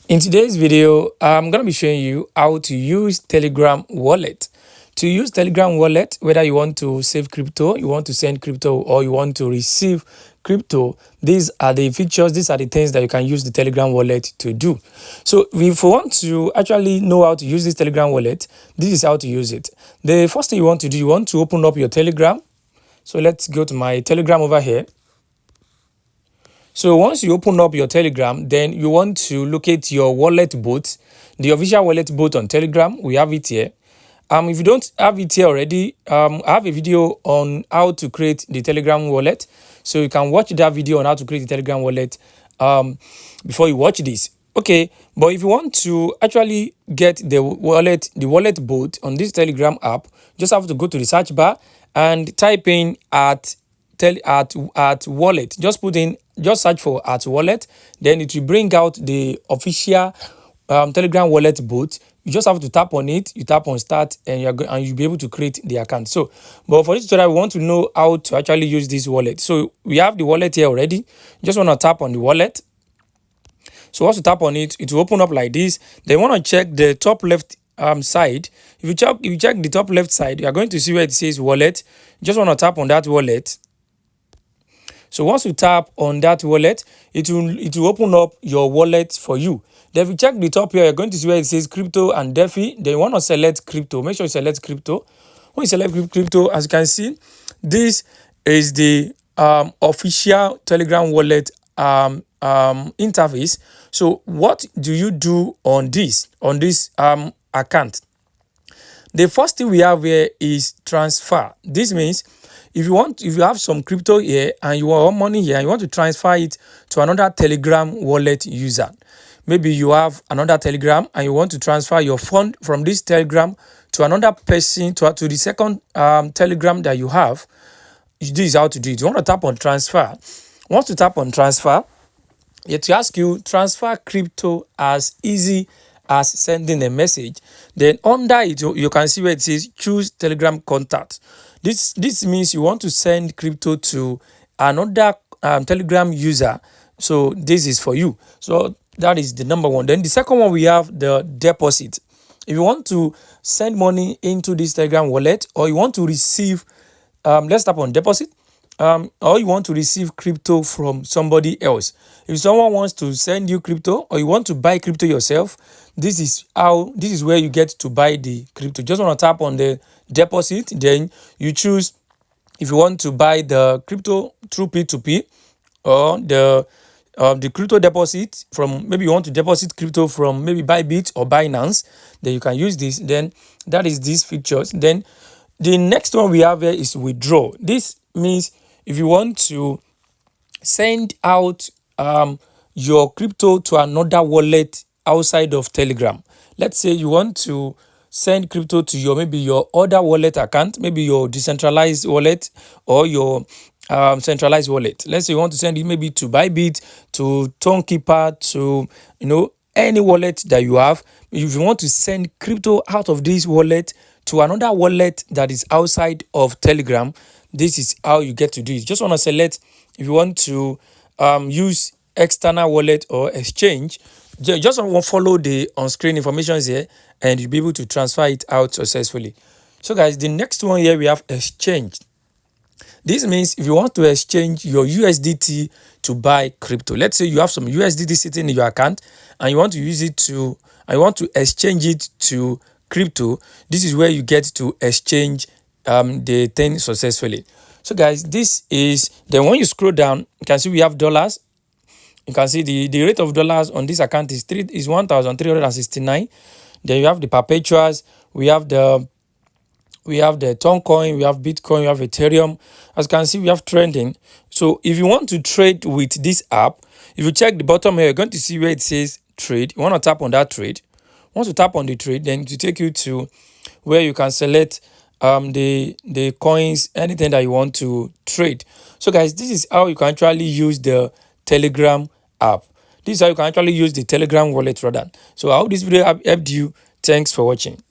In today's video, I'm going to be showing you how to use Telegram wallet. To use Telegram wallet, whether you want to save crypto, you want to send crypto, or you want to receive crypto, these are the features, these are the things that you can use the Telegram wallet to do. So if you want to actually know how to use this Telegram wallet, this is how to use it. The first thing you want to do, you want to open up your Telegram. So let's go to my Telegram over here. So once you open up your Telegram, then you want to locate your wallet bot, the official wallet bot on Telegram. We have it here. If you don't have it here already, I have a video on how to create the Telegram wallet. So you can watch that video on how to create the Telegram wallet before you watch this. Okay, but if you want to actually get the wallet bot on this Telegram app, just have to go to the search bar and type in at wallet. Just search for at wallet, then it will bring out the official Telegram wallet bot. You just have to tap on it, you tap on start, and you'll be able to create the account. So but for this tutorial, we want to know how to actually use this wallet. So we have the wallet here already. You just want to tap on the wallet. So once you tap on it, it will open up like this. Then you want to check the top left side. If you check the top left side, you are going to see where it says wallet. You just want to tap on that wallet. So once you tap on that wallet, it will open up your wallet for you. Then if you check the top here, you're going to see where it says crypto and DeFi. Then you want to select crypto. Make sure you select crypto. When you select crypto, as you can see, this is the official Telegram wallet interface. So what do you do on this account? The first thing we have here is transfer. This means if you have some crypto here and you want money here and you want to transfer it to another Telegram wallet user. Maybe you have another Telegram and you want to transfer your fund from this Telegram to another person, to the second Telegram that you have. This is how to do it. You want to tap on transfer. Once you tap on transfer, it will ask you transfer crypto as easy as sending a message. Then under it, you can see where it says choose Telegram contact. This means you want to send crypto to another Telegram user. So this is for you. So that is the number one. Then the second one, we have the deposit. If you want to send money into this Telegram wallet, or you want to receive, let's tap on deposit. Or you want to receive crypto from somebody else. If someone wants to send you crypto, or you want to buy crypto yourself, this is where you get to buy the crypto. Just want to tap on the deposit, then you choose if you want to buy the crypto through P2P, or the crypto deposit from, maybe you want to deposit crypto from maybe Bybit or Binance, then you can use this. Then that is these features. Then the next one we have here is withdraw. This means if you want to send out your crypto to another wallet outside of Telegram. Let's say you want to send crypto to maybe your other wallet account, maybe your decentralized wallet or your centralized wallet. Let's say you want to send it maybe to Bybit, to Tonekeeper, to any wallet that you have. If you want to send crypto out of this wallet to another wallet that is outside of Telegram, this is how you get to do it. Just want to select if you want to use external wallet or exchange. Just want to follow the on-screen information here, and you'll be able to transfer it out successfully. So guys, the next one here we have exchange. This means if you want to exchange your USDT to buy crypto. Let's say you have some USDT sitting in your account and you want to use it to, exchange it to crypto. This is where you get to exchange the thing successfully. So guys, this is, then when you scroll down, you can see we have dollars. You can see the rate of dollars on this account is 1,369. Then you have the perpetuals, we have the Toncoin, we have Bitcoin, we have Ethereum. As you can see, we have trending. So if you want to trade with this app, if you check the bottom here, you're going to see where it says trade. You want to tap on that trade. Once you tap on the trade, then to take you to where you can select the coins, anything that you want to trade. So guys, this is how you can actually use the Telegram app. This is how you can actually use the Telegram wallet rather. So I hope this video helped you. Thanks for watching.